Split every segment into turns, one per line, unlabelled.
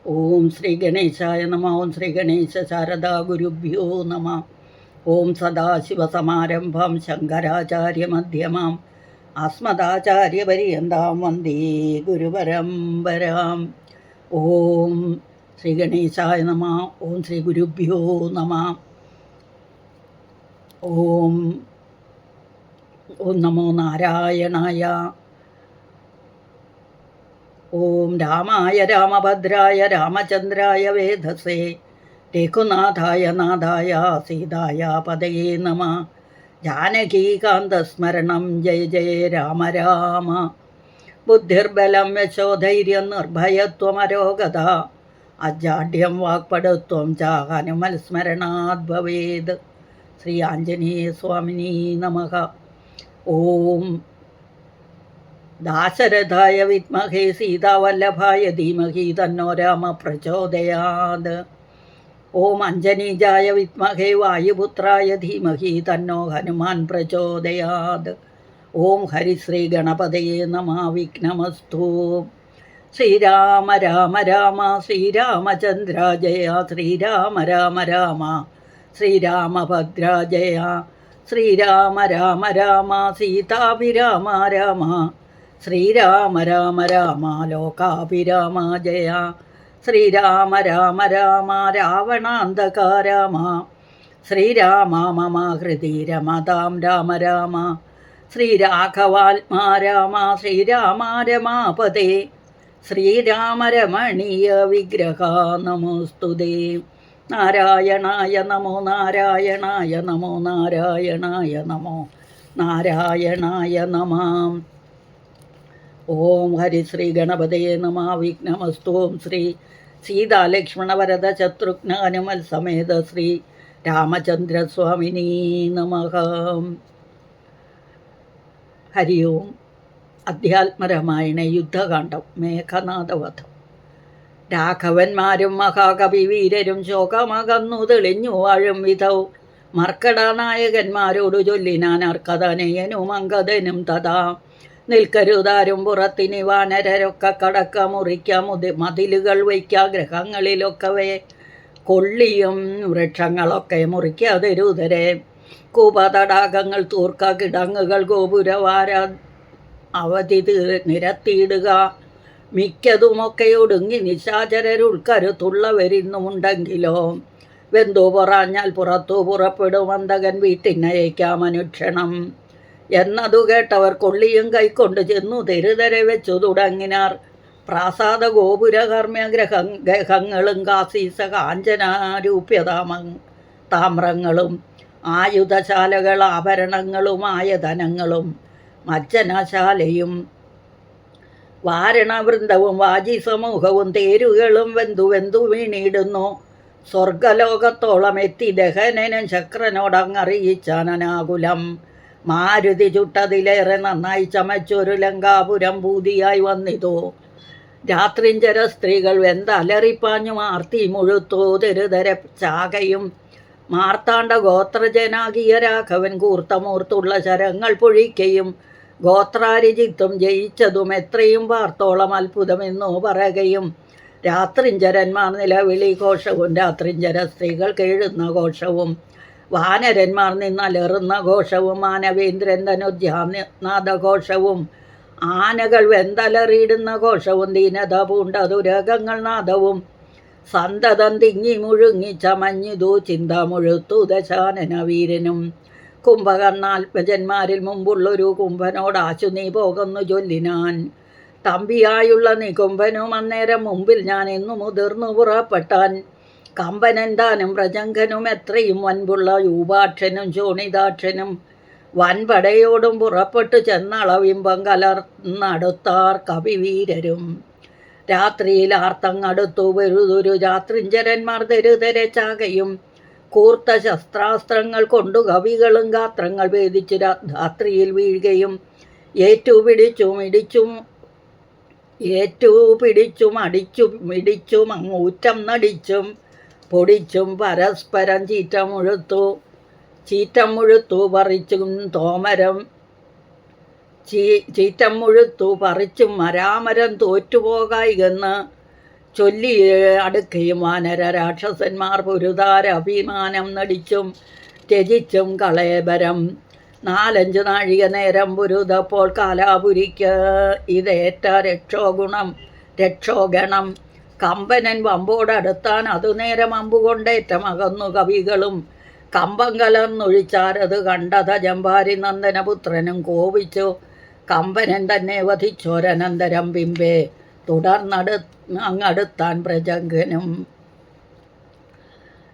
ഓം ശ്രീ ഗണേശായ നമ. ഓം ശ്രീ ഗണേശ ശാരദാ ഗുരുഭ്യോ നമ. ഓം സദാശിവസമാരംഭം ശങ്കരാചാര്യമധ്യമാം അസ്മദാചാര്യപര്യന്താം വന്ദേ ഗുരുപരമ്പരാം. ഓം ശ്രീ ഗണേശായ നമ. ഓം ശ്രീ ഗുരുഭ്യോ നമ. ഓം ഓം നമോ നാരായണായ. ഓം രാമായ രാമഭദ്രായ രാമചന്ദ്രായ വേധസേ രഘുനാഥായ നാഥായ സീതായ പതയേ നമ. ജാനകീകാന്തസ്മരണം ജയ ജയ രാമ രാമ. ബുദ്ധിർബലം യശോധൈര്യം നിർഭയത്വമരോഗത അജാഡ്യം വാക്പടുത്വം ച ഹനുമൽ സ്മരണാത് ഭവേത്. ശ്രീ ആഞ്ജനേയ സ്വാമിനീ നമഃ. ഓം ദാശരഥായ വിദ്മഹേ സീതാവല്ലഭായ ധീമഹി തന്നോ രാമ പ്രചോദയാത്. ഓം അഞ്ജനീജായ വിദ്മഹേ വായുപുത്രായ ധീമഹി തന്നോ ഹനുമാൻ പ്രചോദയാത്. ഓം ഹരിശ്രീ ഗണപതയേ നമഃ. വിഘ്നമസ്തു. ശ്രീരാമ രാമ രാമ ശ്രീരാമചന്ദ്ര ജയ. ശ്രീരാമ രാമ രാമ ശ്രീരാമഭദ്ര ജയ. ശ്രീരാമ രാമ രാമ സീതാഭിരാമ രാമ. ശ്രീരാമ രാമ രാമ ലോകാഭിരാമ ജയ. ശ്രീരാമ രാമ രാമ രാവണാന്തക രാമ. ശ്രീരാമ മമ ഹൃദി രമതാം രാമ രാമ. ശ്രീരാഘവാത്മാ രാമ. ശ്രീരാമ രമാപദേ. ശ്രീരാമ രമണീയ വിഗ്രഹ നമോസ്തുതേ. നാരായണായ നമോ നാരായണായ നമോ നാരായണായ നമോ നാരായണായ നമഃ. ഓം ഹരിശ്രീ ഗണപതയേ നമഃ. വിഘ്നമസ്തു. ഓം ശ്രീ സീതാലക്ഷ്മണവരദ ശത്രുഘ്ന ഹനുമൽ സമേത ശ്രീ രാമചന്ദ്രസ്വാമിനീ നമഃ. ഹരി ഓം. അധ്യാത്മരാമായണ യുദ്ധകാന്ഡം. മേഘനാഥവധം. രാഘവന്മാരും മഹാകവി വീരരും ശോകമകന്നു തെളിഞ്ഞു വാഴും വിധവും മർക്കടനായകന്മാരോടു ചൊല്ലിനാൻ അർക്കതനയനും അങ്കദനും തഥാ. നിൽക്കരുതാരും പുറത്തിനി വാനരരൊക്കെ കടക്ക മുറിക്ക മതിലുകൾ വയ്ക്ക ഗ്രഹങ്ങളിലൊക്കവേ കൊള്ളിയും വൃക്ഷങ്ങളൊക്കെ മുറിക്കാതെരുതരെ. കൂപതടാകങ്ങൾ തൂർക്ക കിടങ്ങുകൾ ഗോപുരവാര അവധി നിരത്തിയിടുക. മിക്കതുമൊക്കെ ഒടുങ്ങി നിശാചരരുൾക്കരുത്തുള്ളവരിന്നുമുണ്ടെങ്കിലോ വെന്തു പൊറാഞ്ഞാൽ പുറത്തു പുറപ്പെടും അന്തകൻ വീട്ടിനയക്കാമനുക്ഷണം എന്നതു കേട്ടവർ കൊള്ളിയും കൈക്കൊണ്ട് ചെന്നു തെരുതരെ വെച്ചു തുടങ്ങിനാർ. പ്രാസാദ ഗോപുരകർമ്മ്യ ഗ്രഹങ്ങളും കാസീസ കാഞ്ചനാരൂപ്യതാമ്രങ്ങളും ആയുധശാലകൾ ആഭരണങ്ങളും ധനങ്ങളും മജ്ജനശാലയും വാരണവൃന്ദവും വാജി സമൂഹവും തേരുകളും വെന്തു വീണിടുന്നു. സ്വർഗലോകത്തോളം എത്തി ദഹനനും ശക്രനോടങ്ങറിയിച്ചാനനാകുലം. മാരുതി ചുട്ടതിലേറെ നന്നായി ചമച്ചൊരു ലങ്കാപുരം ഭൂതിയായി വന്നിതോ. രാത്രിഞ്ചര സ്ത്രീകൾ വെന്തലറിപ്പാഞ്ഞു ആർത്തി മുഴുത്തോ. തെരുതര ചാകയും മാർത്താണ്ഡ ഗോത്രജനാകിയ രാഘവൻ കൂർത്തമൂർത്തുള്ള ശരങ്ങൾ പൊഴിക്കയും ഗോത്രാരിജിത്തും ജയിച്ചതും എത്രയും വാർത്തോളം അത്ഭുതമെന്നോ പറയുകയും. രാത്രിഞ്ചരന്മാർ നിലവിളി ഘോഷവും രാത്രിഞ്ചര സ്ത്രീകൾ കേഴുന്ന ഘോഷവും വാനരന്മാർ നിന്നലറുന്ന ഘോഷവും മാനവേന്ദ്രൻ ധനുജാനാദഘോഷവും ആനകൾ വെന്തലറിയിടുന്ന ഘോഷവും ദീനത പൂണ്ട ദുരകങ്ങൾ നാദവും സന്തതം തിങ്ങി മുഴുങ്ങി ചമഞ്ഞിതു ചിന്ത മുഴുത്തു ദശാനന വീരനും. കുംഭകർണാത്മജന്മാരിൽ മുമ്പുള്ളൊരു കുംഭനോടാശു നീ പോകുന്നു ചൊല്ലിനാൻ. തമ്പിയായുള്ള നികുംഭനും അന്നേരം മുമ്പിൽ ഞാൻ എന്നു മുതിർന്നു പുറപ്പെട്ടാൻ. കമ്പനന്താനും പ്രജങ്കനും എത്രയും വൻപുള്ള യൂപാക്ഷനും ശോണിതാക്ഷനും വൻപടയോടും പുറപ്പെട്ടു ചെന്നളവിമ്പം കലർന്നടുത്താർ കവിവീരരും. രാത്രിയിൽ ആർത്തങ്ങടുത്തു വെറുതൊരു രാത്രിഞ്ചരന്മാർ തെരുതെരെ ചാകയും കൂർത്ത ശസ്ത്രാസ്ത്രങ്ങൾ കൊണ്ടു കവികളും ഗാത്രങ്ങൾ ഭേദിച്ചു രാത്രിയിൽ വീഴുകയും ഏറ്റുപിടിച്ചും അടിച്ചും അങ്ങൂറ്റം നടിച്ചും പൊടിച്ചും പരസ്പരം ചീറ്റം മുഴുത്തു പറിച്ചും തോമരം ചീറ്റം മുഴുത്തു പറിച്ചും മരാമരം തോറ്റുപോകായികെന്ന് ചൊല്ലി അടുക്കുകയും വാനര രാക്ഷസന്മാർ പുരുതാര അഭിമാനം നടിച്ചും ത്യജിച്ചും കളേബരം 4-5 നാഴിക നേരം പുരുതപ്പോൾ കാലാപുരിക്ക് ഇതേറ്റ രക്ഷോഗണം കമ്പനൻ വമ്പോടടുത്താൻ അതുനേരം അമ്പുകൊണ്ടേറ്റമകന്നു കവികളും കമ്പം കലർന്നൊഴിച്ചാരത് കണ്ടത ജമ്പാരി നന്ദനപുത്രനും കോപിച്ചു കമ്പനൻ തന്നെ വധിച്ചോരനന്തരം ബിംബേ അങ്ങടുത്താൻ പ്രജങ്കനും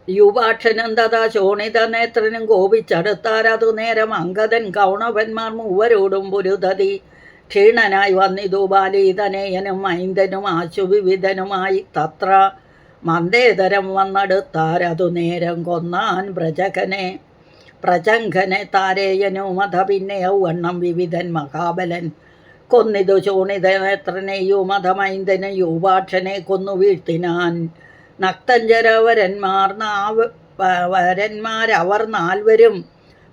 യുവാക്ഷനും തഥാ ശോണിത നേത്രനും കോപിച്ചടുത്താരതു നേരം അങ്കദൻ കൗണവന്മാർ മൂവരോടും പുരുതതി ക്ഷീണനായി വന്നിതു ബാലീതനേയനും ഐന്ദനും ആശുവിവിധനുമായി തത്ര മന്ദേതരം വന്നടുത്താരതു നേരം കൊന്നാൻ പ്രജങ്കനെ താരേയനുമത പിന്നെ ഔവണ്ണം വിവിധൻ മഹാബലൻ കൊന്നിതു ശോണിതനേത്രനെയും അധമൈന്ദനെ യുവാക്ഷനെ കൊന്നു വീഴ്ത്തിനാൻ വരന്മാരവർ 4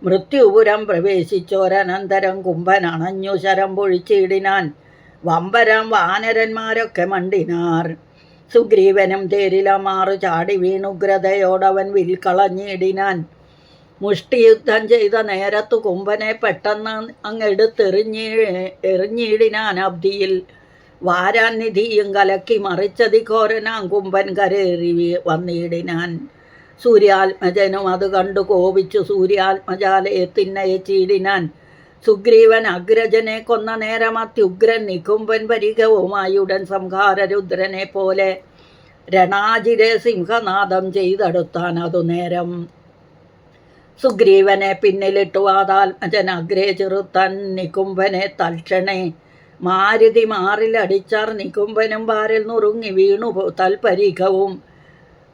മൃത്യുപുരം പ്രവേശിച്ചോരനന്തരം കുംഭനണഞ്ഞു ശരം പൊഴിച്ചിടിനാൻ വമ്പരം വാനരന്മാരൊക്കെ മണ്ടിനാർ സുഗ്രീവനും തേരിലമാറു ചാടി വീണുഗ്രതയോടവൻ വിൽക്കളഞ്ഞിടിനാൻ മുഷ്ടിയുദ്ധം ചെയ്ത നേരത്തു കുംഭനെ പെട്ടെന്ന് എറിഞ്ഞിടിനാൻ അബ്ദിയിൽ വാരാൻ നിധിയും കലക്കി മറിച്ചതിഘോരനാം കുംഭൻ കരേറി വന്നിടിനാൻ സൂര്യാത്മജനും അത് കണ്ടു കോപിച്ചു സൂര്യാത്മജാലയെ തിന്നയച്ചിടിനാൻ സുഗ്രീവൻ അഗ്രജനെ കൊന്ന നേരം അത്യുഗ്രൻ നികുംഭൻ പരികവുമായുടൻ സംഹാരരുദ്രനെ പോലെ രണാജിരെ സിംഹനാദം ചെയ്തെടുത്താൻ അതു നേരം സുഗ്രീവനെ പിന്നിലിട്ടു വാതാത്മജൻ അഗ്രേ ചെറുത്താൻ നികുംഭനെ തൽക്ഷണേ മാരുതി മാറിലടിച്ചാർ നികുംഭനും പാരിൽ നുറുങ്ങി വീണു തൽപരിഖവും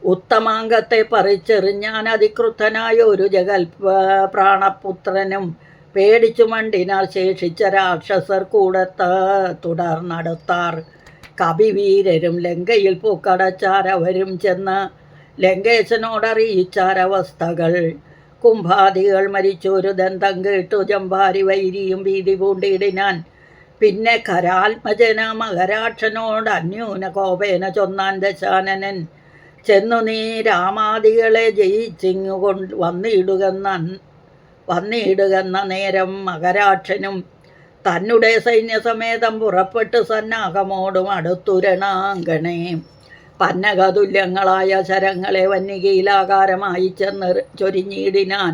ഉത്തമാംഗത്തെ പറിച്ചെറിഞ്ഞാൻ അതിക്രുദ്ധനായ ഒരു പ്രാണപുത്രനും പേടിച്ചു മണ്ടിനാൽ ശേഷിച്ച രാക്ഷസർ കൂടെ തുടർന്നടുത്താർ കവിവീരരും ലങ്കയിൽ പൂക്കടച്ചാരവരും ചെന്ന് ലങ്കേശനോടറിയിച്ചാരവസ്ഥകൾ കുംഭാദികൾ മരിച്ചൊരു ദന്തം കേട്ടു ജമ്പാരി വൈരിയും ഭീതി പൂണ്ടിടിനാൻ പിന്നെ കരാത്മജന മകരാക്ഷനോട് അന്യൂന കോപേന ചൊന്നാൻ ദശാനനൻ ചെന്നു നീ രാമാദികളെ ജയിച്ചിങ്ങു വന്നിടുകെന്ന നേരം മകരാക്ഷനും തന്നെ സൈന്യസമേതം പുറപ്പെട്ട് സന്നാഹമോടും അടുത്തുരണാങ്കണേ പന്നകതുല്യങ്ങളായ ശരങ്ങളെ വന്യകീലാകാരമായി ചൊരിഞ്ഞിടിനാൻ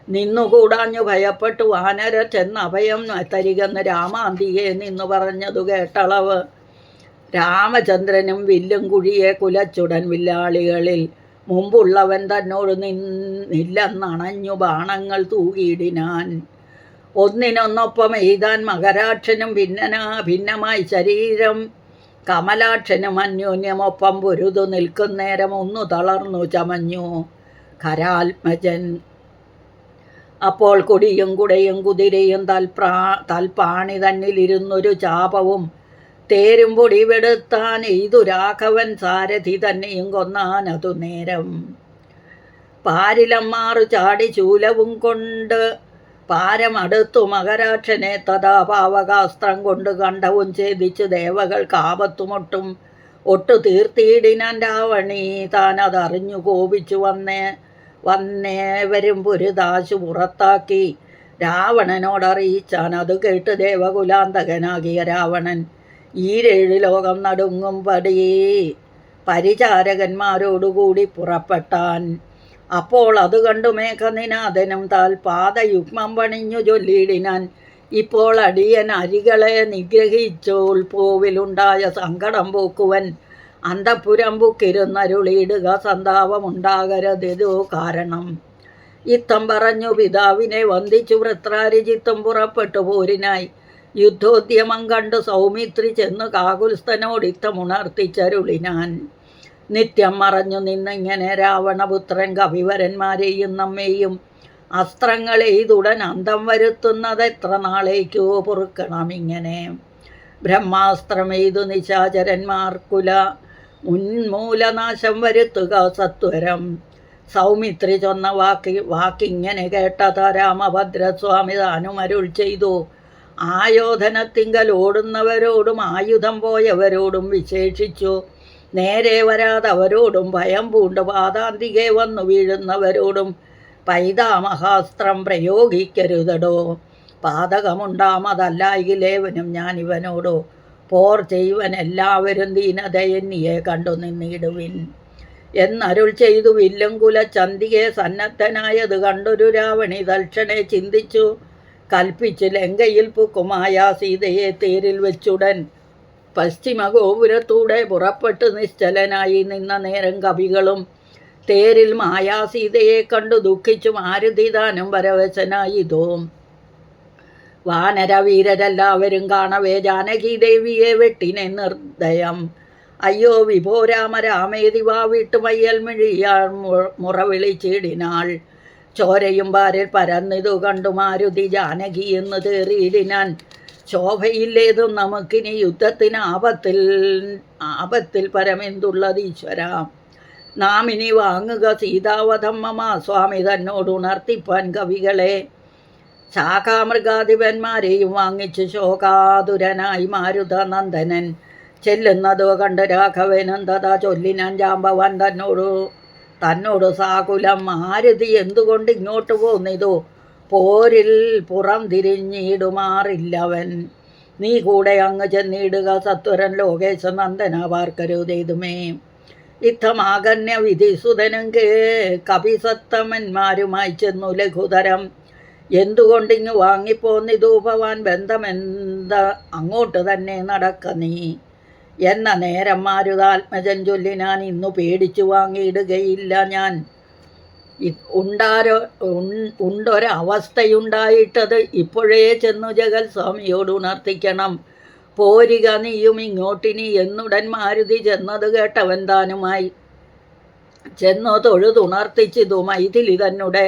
നിന്നുകൂടാഞ്ഞു ഭയപ്പെട്ടു വാനര ചെന്ന് അഭയം തരികെന്ന് രാമാന്തിയെ നിന്നു പറഞ്ഞതു കേട്ടളവ് രാമചന്ദ്രനും വില്ലും കുഴിയെ കുലച്ചുടൻ വില്ലാളികളിൽ മുമ്പുള്ളവൻ തന്നോട് നില്ലെന്നണഞ്ഞു ബാണങ്ങൾ തൂകിയിടിനാൻ ഒന്നിനൊന്നൊപ്പം എയ്താൻ മകരാക്ഷനും ഭിന്നമായി ശരീരം കമലാക്ഷനും അന്യോന്യമൊപ്പം പൊരുതു നിൽക്കുന്നേരം ഒന്നു തളർന്നു ചമഞ്ഞു ഖരാത്മജൻ അപ്പോൾ കൊടിയും കുടയും കുതിരയും തൽപ്പാണി തന്നിലിരുന്നൊരു ചാപവും തേരും പൊടിവെടുത്താൻ എയ്തു രാഘവൻ സാരഥി തന്നെയും കൊന്നാൻ അതു നേരം പാരിലമ്മാറു ചാടി ശൂലവും കൊണ്ട് പാരമടുത്തു മകരാക്ഷനെ തഥാ പാവകാസ്ത്രം കൊണ്ട് കണ്ഠവും ഛേദിച്ച് ദേവകൾ കാപത്തുമൊട്ടും ഒട്ടു തീർത്തിയിടിനാൻ രാവണി താനതറിഞ്ഞു കോപിച്ചു വന്നേവരും പുരുദാശു പുറത്താക്കി രാവണനോടറിയിച്ചാൻ അത് കേട്ട് ദേവകുലാന്തകനാകിയ രാവണൻ ഈരേഴ് ലോകം നടുങ്ങും പരിചാരകന്മാരോടുകൂടി പുറപ്പെട്ടാൻ അപ്പോൾ അത് കണ്ടു മേഘനിനാഥനും പാദയുഗ്മം പണിഞ്ഞു ചൊല്ലിയിടിനാൻ ഇപ്പോൾ അടിയൻ അരികളെ നിഗ്രഹിച്ചോൾ പോവിലുണ്ടായ സങ്കടം പോക്കുവൻ അന്തഃപുരം പുക്കിരുന്നരുളിയിടുക സന്താപമുണ്ടാകരുതോ കാരണം ഇത്തം പറഞ്ഞു പിതാവിനെ വന്ദിച്ചു വൃത്രാരിജിത്തും പുറപ്പെട്ടു പോരിനായി യുദ്ധോദ്യമം കണ്ടു സൗമിത്രി ചെന്ന് കാകുൽസ്ഥനോടിത്തമുണർത്തിച്ചരുളിനാൻ നിത്യം മറഞ്ഞു നിന്നിങ്ങനെ രാവണപുത്രൻ കവിവരന്മാരെയും നമ്മെയും അസ്ത്രങ്ങളെയ്തുടൻ അന്തം വരുത്തുന്നത് എത്ര നാളേക്കോ പൊറുക്കണമിങ്ങനെ ബ്രഹ്മാസ്ത്രമെയ്തു നിശാചരന്മാർക്കുല ഉന്മൂലനാശം വരുത്തുക സത്വരം സൗമിത്രി ചൊന്ന വാക്കിങ്ങനെ കേട്ടത രാമഭദ്രസ്വാമി താനും അരുൾ ചെയ്തു ആയോധനത്തിങ്കൽ ഓടുന്നവരോടും ആയുധം പോയവരോടും വിശേഷിച്ചു നേരെ വരാതവരോടും ഭയം പൂണ്ട് പാതാന്തികെ വന്നു വീഴുന്നവരോടും പൈതാമഹാസ്ത്രം പ്രയോഗിക്കരുതടോ. പാതകമുണ്ടാമതല്ലായിലേവനും ഞാൻ ഇവനോടോ പോർ ചെയ്യുവൻ എല്ലാവരും ദീനതയെന്നിയെ കണ്ടു നിന്നിടുവിൻ എന്നരുൾ ചെയ്തു. വില്ലും കുലച്ചന്തികെ സന്നദ്ധനായത് കണ്ടൊരു രാവണി തൽക്ഷണെ ചിന്തിച്ചു കൽപ്പിച്ചു ലങ്കയിൽ പുക്കുമായ സീതയെ തേരിൽ വെച്ചുടൻ പശ്ചിമ ഗോപുരത്തൂടെ പുറപ്പെട്ട് നിശ്ചലനായി നിന്ന നേരം കവികളും തേരിൽ മായാസീതയെ കണ്ടു ദുഃഖിച്ചു മാരുതിദാനം പരവശനായിതോ. വാനരവീരരെല്ലാവരും കാണവേ ജാനകി ദേവിയെ വെട്ടിനെ നിർദ്ദയം. അയ്യോ വിഭോ രാമ രാമേതി വാവിട്ട് മയ്യൽ മിഴിയാൾ മുറവിളിച്ചിടിനാൾ. ചോരയും പാരിൽ പരന്നിതു കണ്ടു മാരുതി ജാനകി എന്ന് തേറിയിടിനാൻ. ശോഭയില്ലേതും നമുക്കിനി യുദ്ധത്തിന് ആപത്തിൽ പരമെന്തുള്ളതീശ്വര. നാം ഇനി വാങ്ങുക സീതാവധം മമ സ്വാമി തന്നോട് ഉണർത്തിപ്പാൻ കവികളെ. ശാഖാമൃഗാധിപന്മാരെയും വാങ്ങിച്ചു ശോകാതുരനായി മാരുതനന്ദനൻ ചെല്ലുന്നതോ കണ്ട് രാഘവനും തഥാ ചൊല്ലിനാൻ ജാമ്പവാൻ തന്നോട് സാകുലം. മാരുതി എന്തുകൊണ്ട് ഇങ്ങോട്ട് പോന്നിതു? പോരിൽ പുറം തിരിഞ്ഞിടുമാറില്ലവൻ. നീ കൂടെ അങ്ങ് ചെന്നിടുക സത്വരൻ ലോകേശനന്ദന പാർക്കരുതേതുമേ. ഇത്തമാകന്യ വിധിസുതനും കപിസത്തമന്മാരുമായി ചെന്നു ലഘുതരം. എന്തുകൊണ്ടിങ്ങ് വാങ്ങിപ്പോന്നിതു ഭവാൻ ബന്ധമെന്ത അങ്ങോട്ട് തന്നെ നടക്ക നീ എന്ന നേരം മാരുതാത്മജൻ ചൊല്ലിനാൻ. ഇന്നു പേടിച്ചു വാങ്ങിയിടുകയില്ല ഞാൻ. ഉണ്ടൊരവസ്ഥയുണ്ടായിട്ടത് ഇപ്പോഴേ ചെന്നു ജഗൽ സ്വാമിയോട് ഉണർത്തിക്കണം. പോരിക നീയും ഇങ്ങോട്ടിനി എന്നുടൻ മാരുതി ചെന്നത് കേട്ടവൻ താനുമായി ചെന്നു തൊഴുതുണർത്തിച്ചിതു മൈഥിലി തന്നെ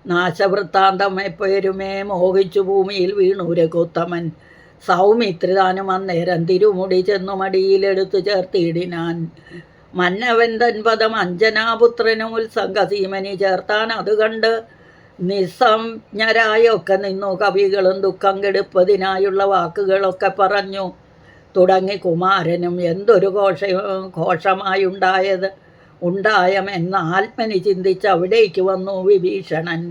നാശവൃത്താന്തം എപ്പോരുമേ മോഹിച്ചു ഭൂമിയിൽ വീണു രഘുത്തമൻ. സൗമിത്രി താനും അന്നേരം തിരുമുടി ചെന്നു മടിയിലെടുത്തു ചേർത്തിയിടിനാൻ. മന്നവൻ തൻ പദം അഞ്ജനാപുത്രനും ഉത്സംഗസീമനി ചേർത്താൻ അത് കണ്ട് നിസ്സംജ്ഞരായൊക്കെ നിന്നു കവികളും ദുഃഖം കെടുപ്പതിനായുള്ള വാക്കുകളൊക്കെ പറഞ്ഞു തുടങ്ങി. കുമാരനും എന്തൊരു ഉണ്ടായമെന്ന് ആത്മനി ചിന്തിച്ച് അവിടേക്ക് വന്നു വിഭീഷണൻ.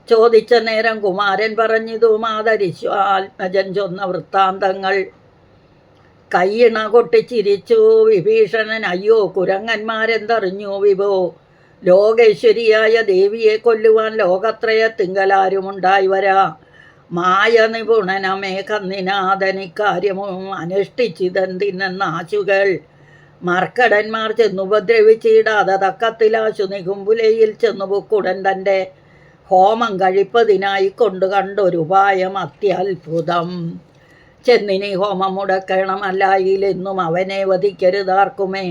ചോദിച്ച നേരം കുമാരൻ പറഞ്ഞിതു മാതരിശു ആത്മജൻ ചൊന്ന വൃത്താന്തങ്ങൾ. കയ്യിണ കൊട്ടിച്ചിരിച്ചു വിഭീഷണൻ. അയ്യോ കുരങ്ങന്മാരെന്തറിഞ്ഞു വിഭോ. ലോകേശ്വരിയായ ദേവിയെ കൊല്ലുവാൻ ലോകത്രയത്തിങ്കലാരുമുണ്ടായി വരാ. മായ നിപുണനമേ കന്നിനാഥനിക്കാര്യവും അനുഷ്ഠിച്ചിതെന്തിനെന്നാശുകൾ. മർക്കടന്മാർ ചെന്നുപദ്രവിച്ചിടാതെ തക്കത്തിലാശു നികുമ്പുലയിൽ ചെന്നു പൊക്കുടൻ തൻ്റെ ഹോമം കഴിപ്പതിനായി കൊണ്ടു കണ്ടൊരുപായം അത്യത്ഭുതം. ചെന്നിനി ഹോമം മുടക്കണം, അല്ലായിലെന്നും അവനെ വധിക്കരുതാർക്കുമേ.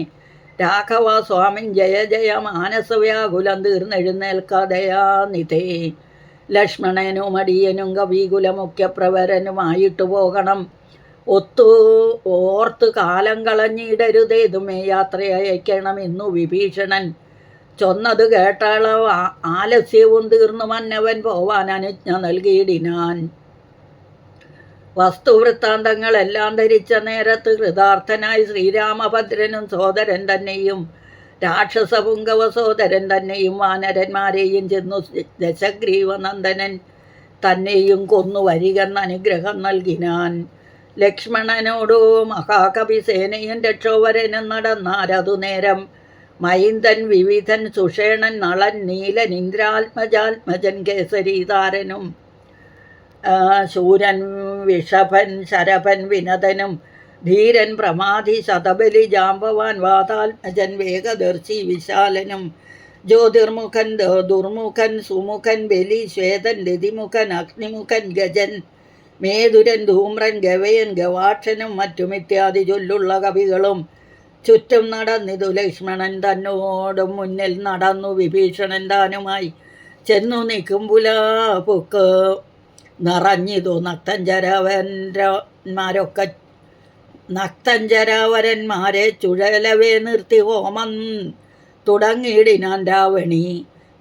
രാഘവ സ്വാമിൻ ജയ ജയ മാനസവ്യാകുലം തീർന്നെഴുന്നേൽക്കതയാനിധേ. ലക്ഷ്മണനും അടിയനും കവികുലമുഖ്യപ്രവരനുമായിട്ടു പോകണം. ഓർത്ത് കാലം കളഞ്ഞിടരുതേതുമേ യാത്രയയക്കണം എന്നു വിഭീഷണൻ ചൊന്നത് കേട്ടാള ആലസ്യവും തീർന്നു മന്നവൻ പോവാൻ അനുജ്ഞ നൽകിയിടിനാൻ. വസ്തുവൃത്താന്തങ്ങളെല്ലാം ധരിച്ച നേരത്ത് കൃതാർത്ഥനായി ശ്രീരാമഭദ്രനും സോദരൻ തന്നെയും രാക്ഷസപുങ്കവ സോദരൻ തന്നെയും വാനരന്മാരെയും ചെന്നു ദശഗ്രീവനന്ദനൻ തന്നെയും കൊന്നു വരികെന്ന് അനുഗ്രഹം നൽകിനാൻ. ലക്ഷ്മണനോടു മഹാകവി സേനയും രക്ഷോവരനും നടന്നാരതു നേരം. മൈന്ദൻ വിവിധൻ സുഷേണൻ നളൻ നീലൻ ഇന്ദ്രാത്മജാത്മജൻ കേസരീതാരനും ശൂരൻ വിഷഭൻ ശരഭൻ വിനതനും ധീരൻ പ്രമാധി ശതബലി ജാമ്പവാൻ വാതാത്മജൻ വേഗദർശി വിശാലനും ജ്യോതിർമുഖൻ ദുർമുഖൻ സുമുഖൻ ബലി ശ്വേതൻ രതിമുഖൻ അഗ്നിമുഖൻ ഗജൻ മേതുരൻ ധൂമ്രൻ ഗവയൻ ഗവാക്ഷനും മറ്റുമിത്യാദി ചൊല്ലുള്ള കവികളും ചുറ്റും നടന്നിതു. ലക്ഷ്മണൻ തന്നോടും മുന്നിൽ നടന്നു വിഭീഷണൻ താനുമായി ചെന്നു നിൽക്കുമ്പുല പൊക്ക് നിറഞ്ഞിതു. നക്തഞ്ചരാവരന്മാരെ ചുഴലവേ നിർത്തി ഹോമം തുടങ്ങിയിടിനാൻ രാവണി.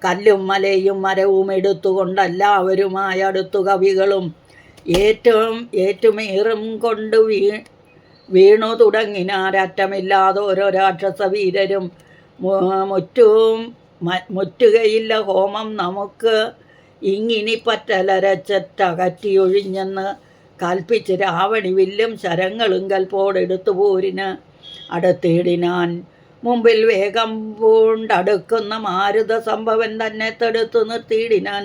കല്ലും മലയും മരവും എടുത്തുകൊണ്ടെല്ലാവരുമായി അടുത്തു കവികളും ഏറ്റുമേറും കൊണ്ട് വീണു തുടങ്ങിനാരറ്റമില്ലാതെ ഓരോ രാക്ഷസ വീരരും മുറ്റുകയില്ല ഹോമം നമുക്ക് ഇങ്ങിനി പറ്റലരച്ചറ്റകറ്റിയൊഴിഞ്ഞെന്ന് കൽപ്പിച്ച് രാവണി വില്ലും ശരങ്ങളും കൽപ്പോടെടുത്തു പോരിന് അടുത്തിടിനാൻ. മുമ്പിൽ വേഗം പൂണ്ടടുക്കുന്ന മാരുത സംഭവൻ തന്നെ തടുത്തു നിർത്തിയിടിനാൻ.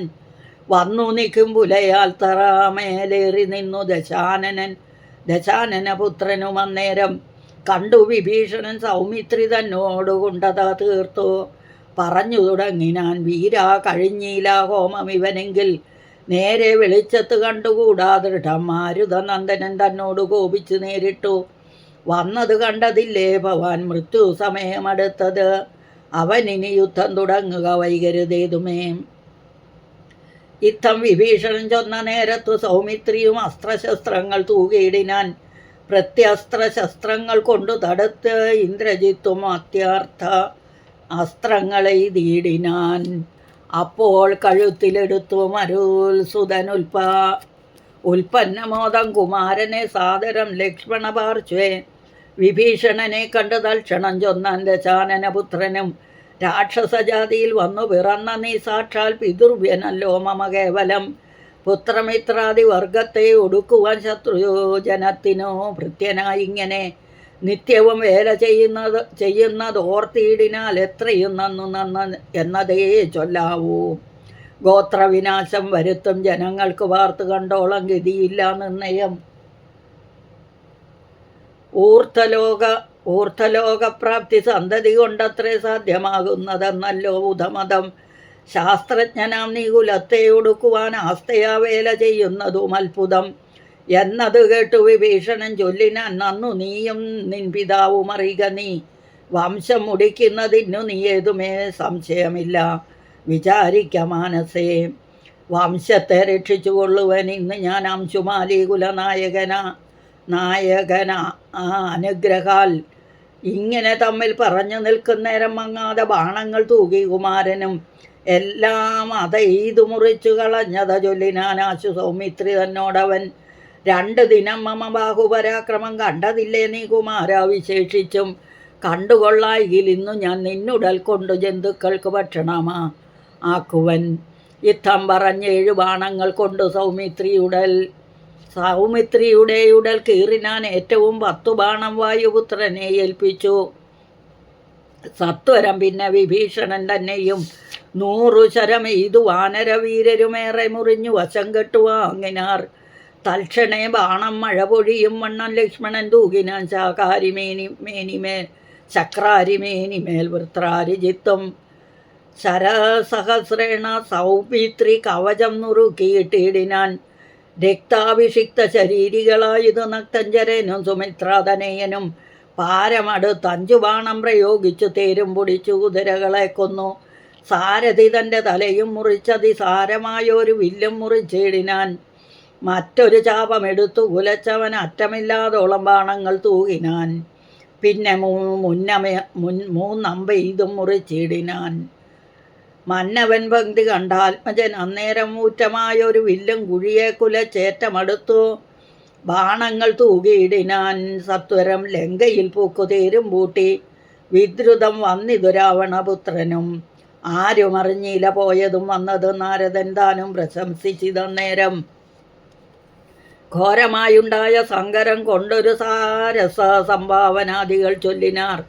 വന്നു നിൽക്കും പുലയാൽ തറാമേലേറി നിന്നു ദശാനനപുത്രനും അന്നേരം കണ്ടു വിഭീഷണൻ സൗമിത്രി തന്നോടുകൊണ്ടത തീർത്തു. പറഞ്ഞു തുടങ്ങിനാൻ, വീരാ കഴിഞ്ഞീല ഹോമം ഇവനെങ്കിൽ നേരെ വെളിച്ചത്ത് കണ്ടുകൂടാ ദൃഢം. മാരുതനന്ദനൻ തന്നോട് കോപിച്ച് നേരിട്ടു. വന്നത് കണ്ടതില്ലേ ഭവാൻ, മൃത്യു സമയമടുത്തത്. അവനിനി യുദ്ധം തുടങ്ങുക വൈകരുതേതുമേ. ഇത്തം വിഭീഷണൻ ചൊന്ന നേരത്തു സൗമിത്രിയും അസ്ത്രശസ്ത്രങ്ങൾ തൂകിയിടിനാൻ. പ്രത്യസ്ത്രശസ്ത്രങ്ങൾ കൊണ്ടു തടുത്ത് ഇന്ദ്രജിത്തും അത്യാർത്ഥ അസ്ത്രങ്ങളെ തീടിനാൻ. അപ്പോൾ കഴുത്തിലെടുത്തു മരുത്സുതൻ ഉൽപ്പന്നമോദം കുമാരനെ സാദരം ലക്ഷ്മണ പാർശ്വേ. വിഭീഷണനെ കണ്ടു തൽക്ഷണം ചൊന്നാൻ ദശാനനപുത്രനും, രാക്ഷസജാതിയിൽ വന്നു പിറന്ന നീ സാക്ഷാൽ പിതൃവ്യനല്ലോ മമ കേവലം. പുത്രമിത്രാദി വർഗത്തെ ഒടുക്കുവാൻ ശത്രുജനത്തിനു ഭൃത്യനായിങ്ങനെ നിത്യവും വേല ചെയ്യുന്നത് ഓർത്തിയിടിനാൽ എത്രയും നന്ന് എന്നതേ ചൊല്ലാവൂ. ഗോത്രവിനാശം വരുത്തും ജനങ്ങൾക്ക് വാർത്തു കണ്ടോളം ഗതിയില്ല നിർണയം. ഊർദ്ധലോകപ്രാപ്തി സന്തതി കൊണ്ടത്രേ സാധ്യമാകുന്നതെന്നല്ലോ ബുധമതം. ശാസ്ത്രജ്ഞനാം നീ കുലത്തെ ഒടുക്കുവാൻ ആസ്തയാ വേല ചെയ്യുന്നതും അത്ഭുതം എന്നത് കേട്ടു വിഭീഷണൻ ചൊല്ലിനാൻ, നന്നു നീയും നിൻ പിതാവും അറിയുക. നീ വംശം മുടിക്കുന്നതിനു നീ ഏതുമേ സംശയമില്ല. വിചാരിക്ക മാനസേ, വംശത്തെ രക്ഷിച്ചു കൊള്ളുവൻ ഇന്ന് ഞാൻ അംശുമാലി കുലനായകന അനുഗ്രഹാൽ. ഇങ്ങനെ തമ്മിൽ പറഞ്ഞു നിൽക്കുന്നേരം മങ്ങാതെ ബാണങ്ങൾ തൂകി കുമാരനും എല്ലാം അതെയ്തു മുറിച്ചു കളഞ്ഞത ചൊല്ലിനാൻ ആശു സൗമിത്രി തന്നോടവൻ. 2 ദിനം മമ ബാഹുപരാക്രമം കണ്ടതില്ലേ നീ കുമാര, വിശേഷിച്ചും കണ്ടുകൊള്ളായിൽ ഇന്നു ഞാൻ നിന്നുടൽ കൊണ്ടു ജന്തുക്കൾക്ക് ഭക്ഷണമാ ആക്കുവൻ. യുദ്ധം പറഞ്ഞ് 7 ബാണങ്ങൾ കൊണ്ട് സൗമിത്രിയുടെ ഉടൽ കീറിനാൻ ഏറ്റവും 10 ബാണം വായുപുത്രനെ ഏൽപ്പിച്ചു. സത്വരം പിന്നെ വിഭീഷണൻ തന്നെയും 100 ശരം എയ്തു വാനരവീരരുമേറെ മുറിഞ്ഞു വശം കെട്ടുവാങ്ങിനാർ. തൽക്ഷണേ ബാണം മഴ പൊഴിയും വണ്ണം ലക്ഷ്മണൻ തൂകിനാൻ ശക്രാരിമേനിമേൽ വൃത്രാരിജിത്തും. ശരസഹസ്രേണ സൗമിത്രി കവചം നുറുക്കിയിട്ടിടിനാൻ. രക്താഭിഷിക്ത ശരീരികളായതു നക്തഞ്ചരനും സുമിത്രാതനയനും പാരമടുത്ത് 5 ബാണം പ്രയോഗിച്ചു തേരും പൊടിച്ചു കുതിരകളെ കൊന്നു. സാരഥി തൻ്റെ തലയും മുറിച്ചതിസാരമായൊരു വില്ലും മുറിച്ചിടിനാൻ. മറ്റൊരു ചാപമെടുത്തു കുലച്ചവൻ അറ്റമില്ലാതോളം ബാണങ്ങൾ തൂകിനാൻ. പിന്നെ 3 അമ്പ് ഇതും മുറിച്ചിടിനാൻ. മന്നവൻ പങ്ക്തി കണ്ട ആത്മജൻ അന്നേരം ഊറ്റമായൊരു വില്ലും കുഴിയെ കുലച്ചേറ്റമെടുത്തു ബാണങ്ങൾ തൂകിയിടിനാൻ. സത്വരം ലങ്കയിൽ പൂക്കുതേരും പൂട്ടി വിദ്രുതം വന്നിതു രാവണപുത്രനും. ആരും അറിഞ്ഞില്ല പോയതും വന്നതും. നാരദൻ താനും പ്രശംസിച്ചിതന്നേരം ഘോരമായുണ്ടായ സങ്കരം കൊണ്ടൊരു സാരസ സംഭാവനാദികൾ ചൊല്ലിനാർ.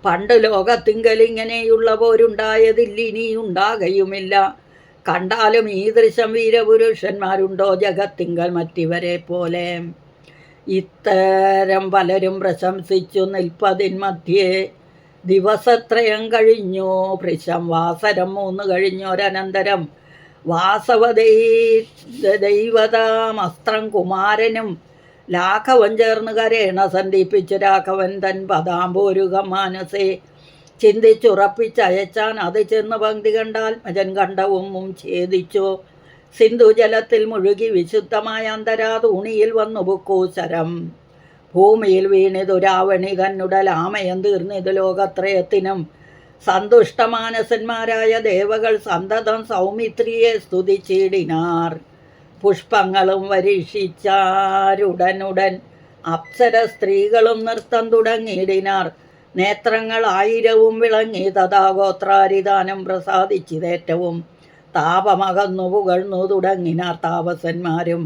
പണ്ട് ലോകത്തിങ്കൽ ഇങ്ങനെയുള്ള പോരുണ്ടായതില്ലിനി ഉണ്ടാകയുമില്ല. കണ്ടാലും ഈ ദൃശ്യം വീരപുരുഷന്മാരുണ്ടോ ജഗത്തിങ്കൽ മറ്റിവരെ പോലെ. ഇത്തരം പലരും പ്രശംസിച്ചു നിൽപ്പതിൻ മധ്യേ ദിവസത്രയം കഴിഞ്ഞു. ഭൃശം വാസരം 3 കഴിഞ്ഞൊരനന്തരം വാസവദൈവതാമസ്ത്രം കുമാരനും ലാഘവൻ ചേർന്ന് കരേണ സന്ധിപ്പിച്ചു. രാഘവൻ തൻ പദാംബോരുകം മാനസേ ചിന്തിച്ചുറപ്പിച്ചയച്ചാൻ. അത് ചെന്ന് പങ്ക്തി കണ്ടാൽ മജൻ കണ്ടവും ഛേദിച്ചു. സിന്ധുജലത്തിൽ മുഴുകി വിശുദ്ധമായ അന്തരാതൂണിയിൽ വന്നു ബുക്കൂശരം. ഭൂമിയിൽ വീണിതു രാവണി തന്നുടൽ ആമയം തീർന്നിതു ലോകത്രയത്തിനും. സന്തുഷ്ടമാനസന്മാരായ ദേവകൾ സന്തതം സൗമിത്രിയെ സ്തുതിച്ചിടിനാർ. പുഷ്പങ്ങളും വരിഷിച്ചാരുടനുടൻ അപ്സര സ്ത്രീകളും നൃത്തം തുടങ്ങിയിടിനാർ. നേത്രങ്ങൾ 1000 വിളങ്ങി തഥാഗോത്രാരിദാനം പ്രസാദിച്ചിതേറ്റവും. താപമകന്നു പുകഴ്ന്നു തുടങ്ങിനാർ താപസന്മാരും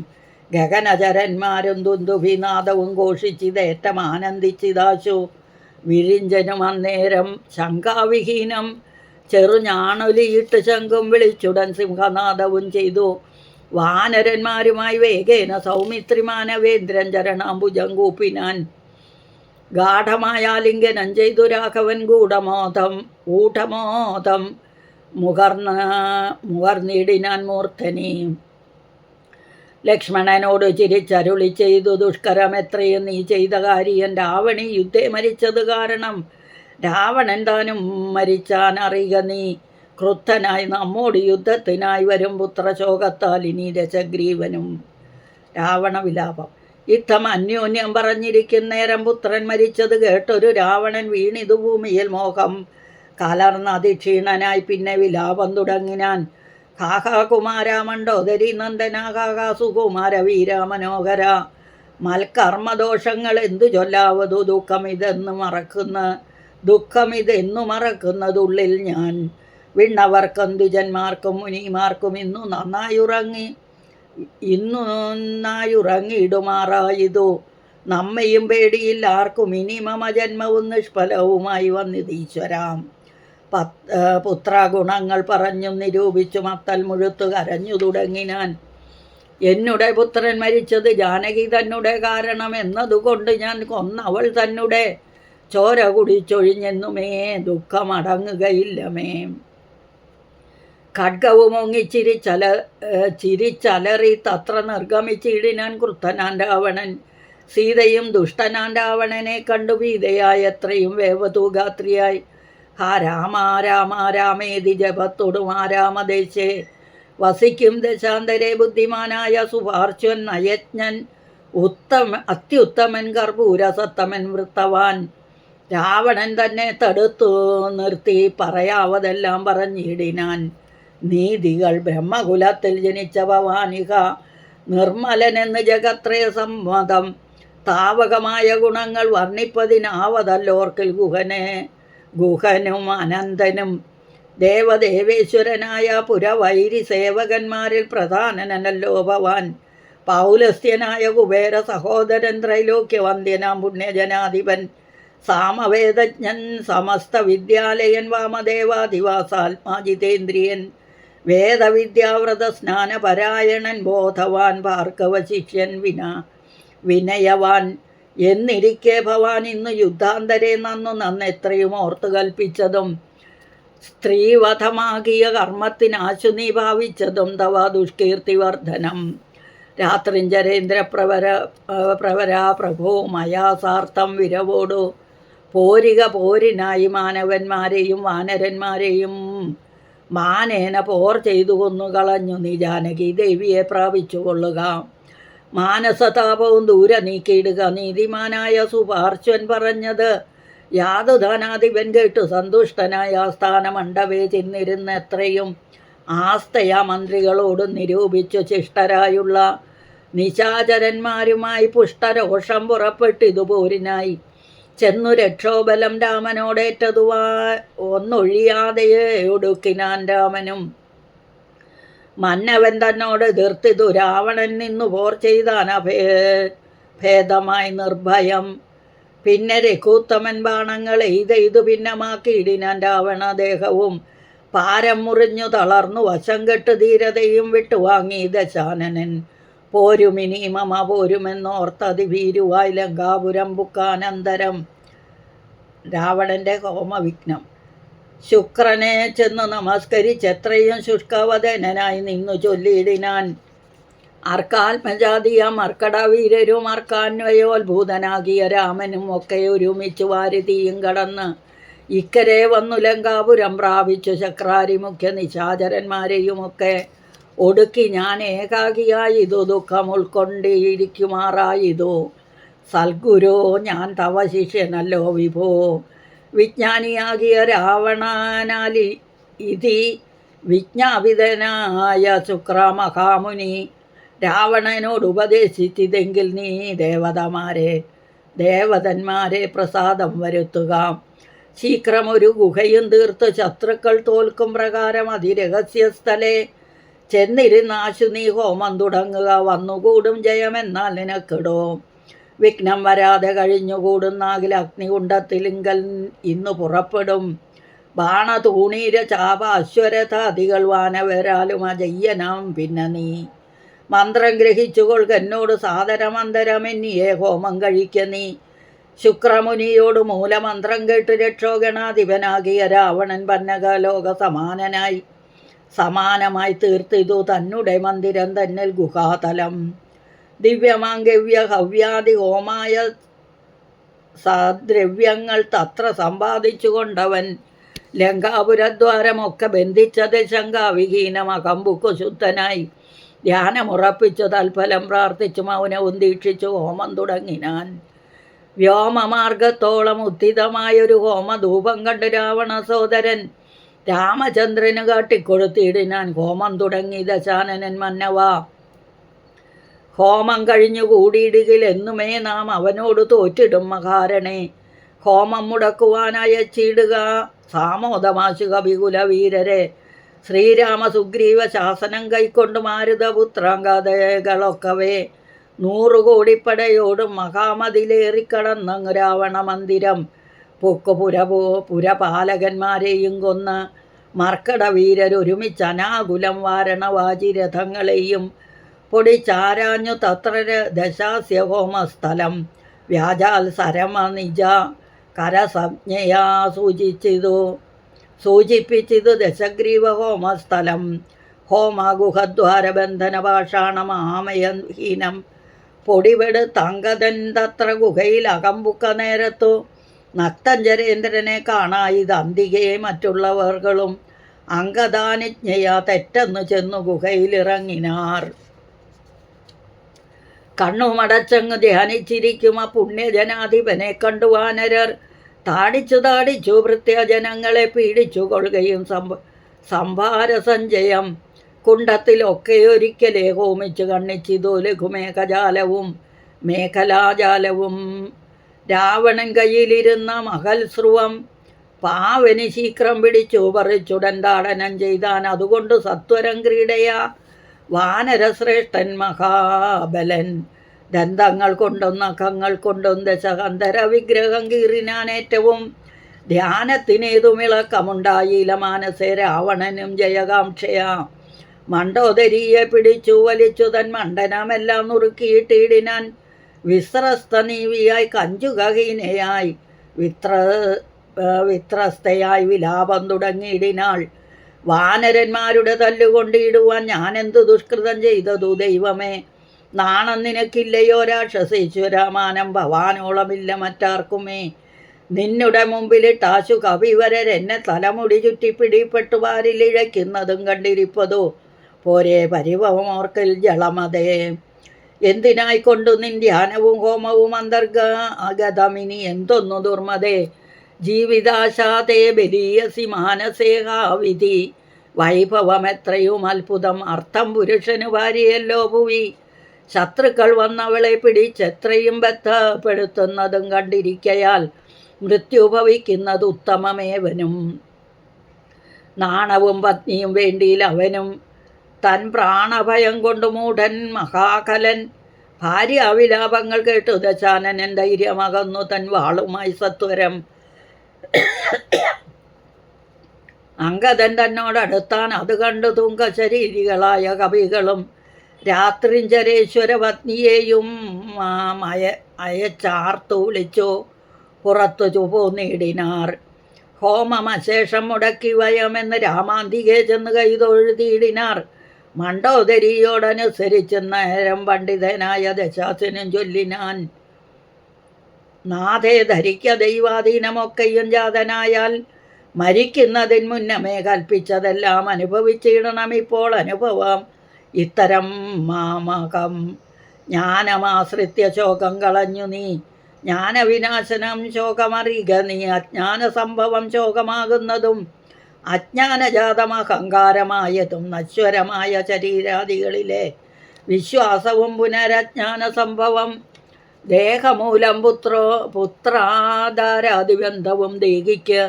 ഗഗനചരന്മാരും. ദുന്ദുഭിനാദവും ഘോഷിച്ചിതേറ്റം ആനന്ദിച്ചിതാശു. വിരിഞ്ചനും അന്നേരം ശങ്കാവിഹീനം ചെറുഞാണൊലിയിട്ട് ശംഖും വിളിച്ചുടൻ സിംഹനാദവും ചെയ്തു. വാനരന്മാരുമായി വേഗേന സൗമിത്രിമാനവേന്ദ്രൻ ചരണാംബുജം കൂപ്പിനാൻ. ഗാഠമായ ലിംഗനം ചെയ്തു രാഘവൻ ഊഢമോദം മുകർന്നിടിനാൻ മൂർധനി. ലക്ഷ്മണനോട് ചിരിച്ചരുളി ചെയ്തു, ദുഷ്കരമെത്രയും നീ ചെയ്ത കാര്യം. രാവണി യുദ്ധേ മരിച്ചത് കാരണം രാവണൻ താനും മരിച്ചാൻ അറിയുക നീ. ക്രുദ്ധനായി നമ്മോട് യുദ്ധത്തിനായി വരും പുത്രശോകത്താൽ ഇനി ദശഗ്രീവനും. രാവണവിലാപം. യുദ്ധം അന്യോന്യം പറഞ്ഞിരിക്കുന്നേരം പുത്രൻ മരിച്ചത് കേട്ടൊരു രാവണൻ വീണിതു ഭൂമിയിൽ മോഹം കലർന്ന അതിക്ഷീണനായി പിന്നെ വിലാപം തുടങ്ങിനാൻ. കാകാ കുമാര മണ്ഡോദരി നന്ദന കാകാ സുകുമാര വീരാമനോഹര. മൽക്കർമ്മദോഷങ്ങൾ എന്തു ചൊല്ലാവതു. ദുഃഖമിതെന്നു മറക്കുന്നതുള്ളിൽ ഞാൻ. വിണ്ണവർക്കും ദ്വിജന്മാർക്കും മുനിമാർക്കും ഇന്നു നന്നായുറങ്ങിയിടുമാറായിതു. നമ്മയും പേടിയില്ല ആർക്കും ഇനി മമ ജന്മവും നിഷ്ഫലവുമായി വന്നിതീശ്വരാം. പുത്രഗുണങ്ങൾ പറഞ്ഞും നിരൂപിച്ചു മത്തൽ മുഴുത്തു കരഞ്ഞു തുടങ്ങിനാൻ. എന്നുടെ പുത്രൻ മരിച്ചത് ജാനകി തന്നെ കാരണം എന്നതുകൊണ്ട് ഞാൻ കൊന്നവൾ തന്നെ ചോര കുടിച്ചൊഴിഞ്ഞെന്നുമേ ദുഃഖമടങ്ങുകയില്ലമേ. ഖഡ്ഗവും ചിരിച്ചലറി തത്ര നിർഗമിച്ചിടിനാൻ ക്രുദ്ധനാൻ രാവണൻ. സീതയും ദുഷ്ടനാൻ രാവണനെ കണ്ടു ഭീതയായി എത്രയും വേവതൂഗാത്രിയായി. ഹാ രാമ രാമ രാമേതി ജപത്തോടും ആ രാമദേശേ വസിക്കും ദശാന്തരെ ബുദ്ധിമാനായ സുപാർശ്വൻ നയജ്ഞൻ അത്യുത്തമൻ കർപ്പൂരസത്തമൻ വൃത്തവാൻ. രാവണൻ തന്നെ തടുത്തു നിർത്തി പറയാവതെല്ലാം പറഞ്ഞിടിനാൻ. നീതികൾ ബ്രഹ്മകുലത്തിൽ ജനിച്ച ഭവാനിക നിർമ്മലനെന്ന് ജഗത്രയ സമ്മതം. താവകമായ ഗുണങ്ങൾ വർണ്ണിപ്പതിനാവതല്ലോർക്കിൽ ഗുഹനും അനന്തനും. ദേവദേവേശ്വരനായ പുരവൈരി സേവകന്മാരിൽ പ്രധാനനല്ലോ ഭവാൻ. പൗലസ്ത്യനായ കുബേര സഹോദരൻ ത്രൈലോക്യവന്ദ്യനാം പുണ്യജനാധിപൻ. സാമവേദജ്ഞൻ സമസ്ത വിദ്യാലയൻ വാമദേവാധിവാസാത്മാജിതേന്ദ്രിയൻ. വേദവിദ്യാവ്രത സ്നാനപരായണൻ ബോധവാൻ ഭാർഗവശിഷ്യൻ വിനയവാൻ. എന്നിരിക്കെ ഭവാൻ ഇന്നു യുദ്ധാന്തരെ നന്നെത്രയും ഓർത്തു കൽപ്പിച്ചതും സ്ത്രീവധമാകിയ കർമ്മത്തിനാശു നീ ഭാവിച്ചതും തവ ദുഷ്കീർത്തിവർദ്ധനം. രാത്രിഞ്ചരേന്ദ്രപ്രവരാ പ്രഭോ മയാസാർത്ഥം വിരവോടു പോരിനായി മാനവന്മാരെയും വാനരന്മാരെയും മാനേന പോർ ചെയ്തു കൊന്നുകളഞ്ഞു നീ ജാനകി ദേവിയെ പ്രാപിച്ചുകൊള്ളുക. മാനസതാപവും ദൂരെ നീക്കിയിടുക. നീതിമാനായ സുപാർശ്വൻ പറഞ്ഞത് യാതുധനാധിപൻ കേട്ടു സന്തുഷ്ടനായ സ്ഥാനമണ്ഡപേ ചെന്നിരുന്ന എത്രയും ആസ്തയാ മന്ത്രികളോട് നിരൂപിച്ചു ശിഷ്ടരായുള്ള നിശാചരന്മാരുമായി പുഷ്ടരോഷം പുറപ്പെട്ടിതു പോരിനായി. ചെന്നു രക്ഷോബലം രാമനോടേറ്റതുവാ ഒന്നൊഴിയാതെ ഒടുക്കിനാൻ രാമനും. മന്നവൻ തന്നോട് എതിർത്തിതു രാവണൻ നിന്നു പോർ ചെയ്താൻ ഭേദമായി നിർഭയം. പിന്നെ രഘൂത്തമൻ ബാണങ്ങൾ എയ്തെയ്തു ഭിന്നമാക്കിയിടിനാൻ രാവണദേഹവും. പാരം മുറിഞ്ഞു തളർന്നു വശം കെട്ട് ധീരതയും വിട്ടുവാങ്ങി ദശാനനൻ. പോരുമിനി മമ പോരുമെന്നോർത്തതിഭീരുവായി ലങ്കാപുരം ബുക്കാനന്തരം. രാവണൻ്റെ ഹോമവിഘ്നം. ശുക്രനെ ചെന്ന് നമസ്കരിച്ചെത്രയും ശുഷ്കവദനായി നിന്നു ചൊല്ലിയിടിനാൻ. അർക്കാത്മജാതിയാം അർക്കടവീരരും അർക്കാന്വയോത്ഭൂതനാകിയ രാമനും ഒക്കെ ഒരുമിച്ച് വാരിതിയും കടന്ന് ഇക്കരെ വന്നു ലങ്കാപുരം പ്രാപിച്ചു ശക്രാരി മുഖ്യ നിശാചരന്മാരെയുമൊക്കെ ഒടുക്കി ഞാൻ ഏകാകിയായിതു ദുഃഖം ഉൾക്കൊണ്ടിരിക്കുമാറായിതു. സൽഗുരു ഞാൻ തവ ശിഷ്യനല്ലോ വിഭോ. വിജ്ഞാനിയാകിയ രാവണനാലി ഇതി വിജ്ഞാപിതനായ ശുക്രമഹാമുനി രാവണനോട് ഉപദേശിച്ചതെങ്കിൽ നീ ദേവതന്മാരെ പ്രസാദം വരുത്തുക. ശീഘ്രമൊരു ഗുഹയും തീർത്ത് ശത്രുക്കൾ തോൽക്കും പ്രകാരം അതിരഹസ്യസ്ഥലെ ചെന്നിരുന്നാശു നീ ഹോമം തുടങ്ങുക. വന്നുകൂടും ജയമെന്നാൽ നിനക്കിടോ. വിഘ്നം വരാതെ കഴിഞ്ഞുകൂടുന്നാകിൽ അഗ്നികുണ്ഡത്തിലിങ്കൽ ഇന്നു പുറപ്പെടും. ബാണതൂണീര ചാപ അശ്വരഥാദികൾ വാനവരാലും അജയ്യനാം. പിന്നെ നീ മന്ത്രം ഗ്രഹിച്ചുകൊള്ളുക. എന്നോട് സാദരമന്തരമെന്നിയെ ഹോമം കഴിക്ക നീ. ശുക്രമുനിയോട് മൂലമന്ത്രം കേട്ട് രക്ഷോഗണാധിപനാകിയ രാവണൻ പന്നകലോക സമാനമായി തീർത്തിതു തന്നെ മന്ദിരം തന്നിൽ ഗുഹാതലം. ദിവ്യമാംഗവ്യ ഹവ്യാദി ഹോമായ സദ്രവ്യങ്ങൾ തത്ര സമ്പാദിച്ചു കൊണ്ടവൻ ലങ്കാപുരദ്വാരമൊക്കെ ബന്ധിച്ചത് ശങ്കാവിഹീനം അകമ്പുക്കു ശുദ്ധനായി ധ്യാനമുറപ്പിച്ചു തൽഫലം പ്രാർത്ഥിച്ചു മൗനവും ദീക്ഷിച്ചു ഹോമം തുടങ്ങിനാൻ. വ്യോമമാർഗത്തോളം ഉദ്ധിതമായൊരു ഹോമധൂപം കണ്ട് രാവണ സോദരൻ രാമചന്ദ്രന് കാട്ടിക്കൊടുത്തിടിനാൻ. ഹോമം തുടങ്ങി ദശാനനൻ മന്നവ. ഹോമം കഴിഞ്ഞു കൂടിയിടുകിൽ എന്നുമേ നാം അവനോട് തോറ്റിടും മഹാരണേ. ഹോമം മുടക്കുവാനയച്ചിടുക സാമോദമാശു കപികുല വീരരെ. ശ്രീരാമ സുഗ്രീവ ശാസനം കൈക്കൊണ്ട് മാരുതപുത്രാംഗതകളൊക്കവേ 100 കോടിപ്പടയോടും മഹാമതിലേറിക്കടന്നങ്ങ് രാവണ മന്ദിരം പൊക്കു പുരപാലകന്മാരെയും കൊന്ന് മർക്കട വീരരൊരുമിച്ച് അനാകുലം വാരണവാജിരഥങ്ങളെയും പൊടിച്ചാരാഞ്ഞു തത്ര ദശാസ്യ ഹോമസ്ഥലം. വ്യാജാൽ സരമ നിജ കരസംജ്ഞയാ സൂചിപ്പിച്ചിതു ദശഗ്രീവ ഹോമസ്ഥലം. ഹോമഗുഹദ്വാരബന്ധന പാഷാണമാമയഹീനം പൊടിപെടുത്തങ്കതൻ തത്ര ഗുഹയിൽ അകമ്പുക്ക നേരത്തു നക്തഞ്ചരേന്ദ്രനെ കാണായിത് അന്തികെ മറ്റുള്ളവർകളും അങ്കദാനിജ്ഞയാ തെറ്റെന്നു ചെന്നു ഗുഹയിലിറങ്ങിനാർ. കണ്ണുമടച്ചങ്ങ് ധ്യാനിച്ചിരിക്കും ആ പുണ്യജനാധിപനെ കണ്ടു വാനരർ താടിച്ചു ഭൃത്യജനങ്ങളെ പീഡിച്ചു കൊള്ളുകയും സംഭാരസഞ്ചയം കുണ്ടത്തിലൊക്കെയൊരിക്കലേ ഹോമിച്ചു കണ്ണിച്ചിതു മേഖലാജാലവും. രാവണൻ കയ്യിലിരുന്ന മഹൽസ്രുവം പാവന് ശീഘ്രം പിടിച്ചു പറിച്ചുടൻ താടനം ചെയ്താൻ. അതുകൊണ്ട് സത്വരം ക്രീഡയാ വാനരശ്രേഷ്ഠൻ മഹാബലൻ. ദന്തങ്ങൾ കൊണ്ടും നഖങ്ങൾ കൊണ്ടും ദശകന്ധര വിഗ്രഹം കീറിനാൻ. ഏറ്റവും ധ്യാനത്തിനേതുമിളക്കമുണ്ടായില്ല മാനസേ രാവണനും ജയകാംക്ഷയാ. മണ്ടോദരിയെ പിടിച്ചു വലിച്ചു തൻ മണ്ഡനമെല്ലാം നുറുക്കിയിട്ടിടിനാൻ. വിസ്രസ്തനീവിയായി കഞ്ചുകഹീനയായി വിത്രസ്തയായി വിലാപം തുടങ്ങിയിടിനാൾ. വാനരന്മാരുടെ തല്ലുകൊണ്ടിടുവാൻ ഞാനെന്തു ദുഷ്കൃതം ചെയ്തതു ദൈവമേ. നാണം നിനക്കില്ലയോ രാക്ഷസീശ്വര. മാനം ഭവാനോളമില്ല മറ്റാർക്കുമേ. നിന്നുടെ മുമ്പിലിട്ടാശു കവിവരരെന്നെ തലമുടി ചുറ്റിപ്പിടിപ്പെട്ടു വാരിലിഴയ്ക്കുന്നതും കണ്ടിരിപ്പതോ പോരെ പരിഭവമോർക്കൽ ജളമതേ. എന്തിനായിക്കൊണ്ടു നിൻ ധ്യാനവും ഹോമവും അഗതമിനി എന്തൊന്നു ദുർമതേ. ജീവിതാശാതേ ബലീയസി മാനസേഹാവിധി. വൈഭവമെത്രയും അത്ഭുതം അർത്ഥം പുരുഷന് ഭാര്യയല്ലോ ഭുവി. ശത്രുക്കൾ വന്നവളെ പിടിച്ചെത്രയും ബന്ധപ്പെടുത്തുന്നതും കണ്ടിരിക്കയാൽ മൃത്യു ഭവിക്കുന്നത് ഉത്തമമേവനും. നാണവും പത്നിയും വേണ്ടിയിൽ അവനും തൻ പ്രാണഭയം കൊണ്ട് മൂഢൻ മഹാകലൻ. ഭാര്യാവിലാപങ്ങൾ കേട്ടു ദശാനനൻ ധൈര്യമകന്നു തൻ വാളുമായി സത്വരം. അങ്കദൻ തന്നോടടുത്താൻ. അത് കണ്ടു തുങ്കശരീരികളായ കവികളും രാത്രിഞ്ചരേശ്വര പത്നിയെയും അയച്ചാർത്തു വിളിച്ചു പുറത്തു പോന്നിടിനാർ. ഹോമമശേഷം മുടക്കി വയമെന്ന് രാമാന്തികെ ചെന്ന് കൈതൊഴുതിയിടിനാർ. മണ്ടോദരിയോടനുസരിച്ച് നേരം പണ്ഡിതനായ ദശാസനും ചൊല്ലിനാൻ. നാഥേ ധരിക്ക ദൈവാധീനമൊക്കെയും ജാതനായാൽ മരിക്കുന്നതിന് മുന്നമേ കൽപ്പിച്ചതെല്ലാം അനുഭവിച്ചിടണം ഇപ്പോൾ അനുഭവം ഇത്തരം മാമകം. ജ്ഞാനമാശ്രിത്യ ശോകം കളഞ്ഞു നീ. ജ്ഞാനവിനാശനം ശോകമറിയുക നീ. അജ്ഞാന സംഭവം ശോകമാകുന്നതും അജ്ഞാനജാതം അഹങ്കാരമായതും നശ്വരമായ ശരീരാദികളിലെ വിശ്വാസവും പുനരജ്ഞാന സംഭവം ദേഹമൂലം പുത്രാധാരാദിബന്ധവും ദേഹിക്ക്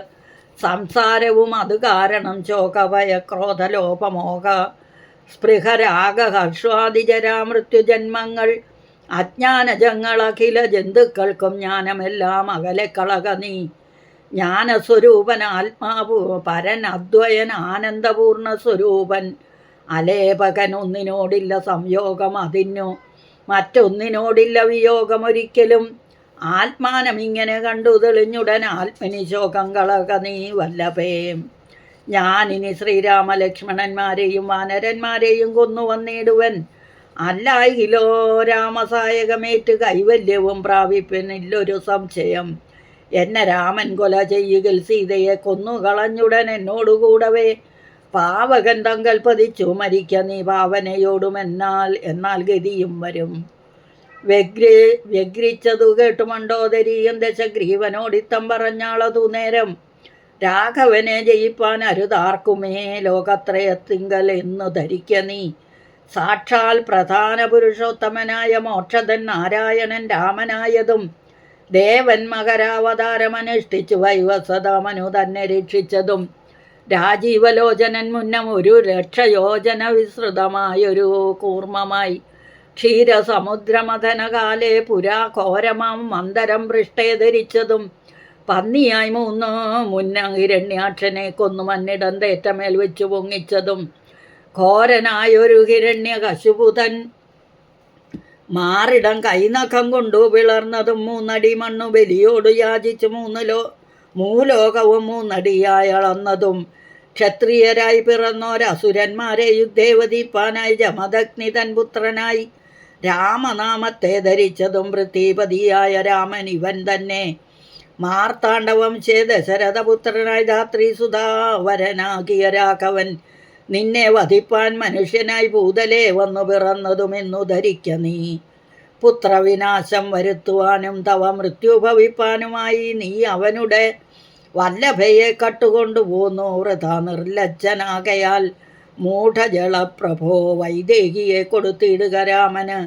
സംസാരവും അത് കാരണം ശോകഭയ ക്രോധലോപമോഹ സ്പൃഹ രാഗ ഹർഷ്വാദിജരാ മൃത്യുജന്മങ്ങൾ അജ്ഞാനജങ്ങൾ അഖില ജന്തുക്കൾക്കും ജ്ഞാനമെല്ലാം അകലെ കളക നീ ജ്ഞാനസ്വരൂപൻ ആത്മാവു പരൻ അദ്വയൻ ആനന്ദപൂർണ സ്വരൂപൻ അലേപകൻ ഒന്നിനോടില്ല സംയോഗം അതിനു മറ്റൊന്നിനോടില്ല വിയോഗമൊരിക്കലും ആത്മാനമിങ്ങനെ കണ്ടു തെളിഞ്ഞുടൻ ആത്മനി ശോകം കളക നീ വല്ലഭേം ഞാനിനി ശ്രീരാമലക്ഷ്മണന്മാരെയും വാനരന്മാരെയും കൊന്നു വന്നിടുവൻ അല്ലായിലോ രാമസായകമേറ്റ് കൈവല്യവും പ്രാപിപ്പനില്ലൊരു സംശയം എന്നെ രാമൻ കൊല ചെയ്യുകിൽ സീതയെ കൊന്നുകളഞ്ഞുടൻ എന്നോടുകൂടവേ പാവകൻ തങ്കൽ പതിച്ചു മരിക്ക നീ എന്നാൽ ഗതിയും വരും വ്യഗ്രിച്ചതു കേട്ടു മണ്ടോദരിയും ദശഗ്രീവനോടിത്തം പറഞ്ഞാളതു നേരം രാഘവനെ ജയിപ്പാൻ അരുതാർക്കുമേ ലോകത്രയത്തിങ്കൽ എന്നു ധരിക്ക നീ സാക്ഷാൽ പ്രധാന പുരുഷോത്തമനായ മോക്ഷതൻ നാരായണൻ രാമനായതും ദേവൻ മകരാവതാരമനുഷ്ഠിച്ചു വൈവസതമനു തന്നെ രക്ഷിച്ചതും രാജീവലോചനൻ മുന്നം ഒരു ലക്ഷയോജന വിസ്തൃതമായൊരു കൂർമ്മമായി ക്ഷീരസമുദ്രമഥനകാലേ പുരാ ഘോരമാം മന്ദരം പൃഷ്ഠേ ധരിച്ചതും പന്നിയായി മുന്നം ഹിരണ്യാക്ഷനെ കൊന്നു മന്നിടം തേറ്റമേൽ വെച്ചു പൊങ്ങിച്ചതും ഘോരനായൊരു ഹിരണ്യകശുപുതൻ മാറിടം കൈനഖം കൊണ്ടു പിളർന്നതും 3 അടി മണ്ണു ബലിയോട് യാചിച്ച് മൂലോകവും 3 അടിയായി അളന്നതും ക്ഷത്രിയരായി പിറന്നോരസുരന്മാരെ യുദ്ധേവതിപ്പാനായി ജമദഗ്നി തൻ പുത്രനായി രാമനാമത്തെ ധരിച്ചതും പൃഥ്വിപതിയായ രാമൻ ഇവൻ തന്നെ മാർത്താണ്ഡവംശേ ദശരഥപുത്രനായി ധാത്രി സുധാവരനാകിയ രാഘവൻ നിന്നെ വധിപ്പാൻ മനുഷ്യനായി ഭൂതലേ വന്നു പിറന്നതുമെന്നു ധരിക്ക നീ പുത്രവിനാശം വരുത്തുവാനും തവ മൃത്യു ഭവിപ്പാനുമായി നീ അവനുടെ വല്ലഭയെ കട്ടുകൊണ്ടുപോന്നു വൃഥ നിർലജ്ജനാകയാൽ മൂഢജളപ്രഭോ വൈദേഹിയെ കൊടുത്തിടുക രാമന്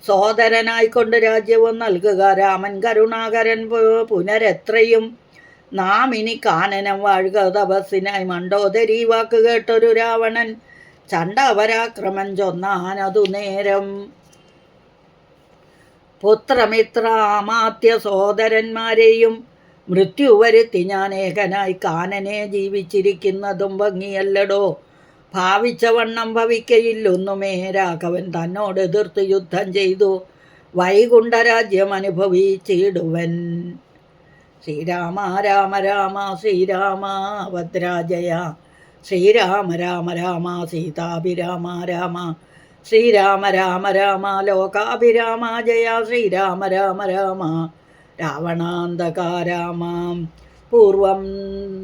സോദരനായിക്കൊണ്ട് രാജ്യവും നൽകുക രാമൻ കരുണാകരൻ പുനരെത്രയും നാം ഇനി കാനനം വാഴുക തപസ്സിനായി മണ്ടോദരി വാക്ക് കേട്ടൊരു രാവണൻ ചണ്ഡപരാക്രമം ചൊന്നാനതു നേരം പുത്രമിത്രാമാത്യ സോദരന്മാരെയും മൃത്യു വരുത്തി ഞാൻ ഏകനായി കാനനെ ജീവിച്ചിരിക്കുന്നതും ഭംഗിയല്ലടോ ഭാവിച്ച വണ്ണം ഭവിക്കയില്ലൊന്നുമേ രാഘവൻ തന്നോട് എതിർത്ത് യുദ്ധം ചെയ്തു വൈകുണ്ഠരാജ്യം അനുഭവിച്ചിടുവൻ ശ്രീരാമ രാമ രാമ ശ്രീരാമ ഭദ്രാജയ ശ്രീരാമ രാമ രാമ സീതാഭിരാമ രാമ ശ്രീരാമ രാമ രാമ ലോകാഭിരാമ ജയ ശ്രീരാമ രാമ രാമ രാവണാന്തകാരാമ പൂർവം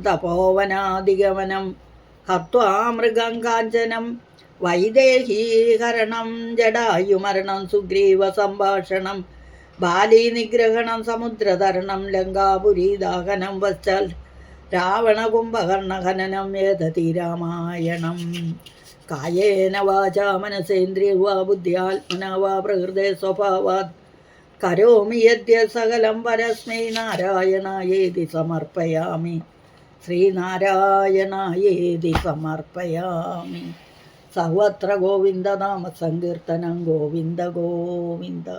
തപോവനാദിഗമനം ഹത്വാ മൃഗം കാഞ്ചനം വൈദേഹീകരണം ജടായുമരണം സുഗ്രീവ സംഭാഷണം ബാലീ നിഗ്രഹണം സമുദ്രതരണം ലങ്കാപുരീദാഹനം വച്ചാൽ രാവണകുംഭകർണഹനനം ഏതതി രാമായണം കായേന വാചാ മനസേന്ദ്രിയവാ ബുദ്ധ്യാത്മനാ വാ പ്രകൃതേ സ്വഭാവാത് കരോമി യദ്യ സകലം പരസ്മൈ നാരായണായേതി സമർപ്പയാമി ശ്രീനാരായണായേതി സമർപ്പയാമി സർവത്ര ഗോവിന്ദനാമ സങ്കീർത്തനം ഗോവിന്ദ ഗോവിന്ദ.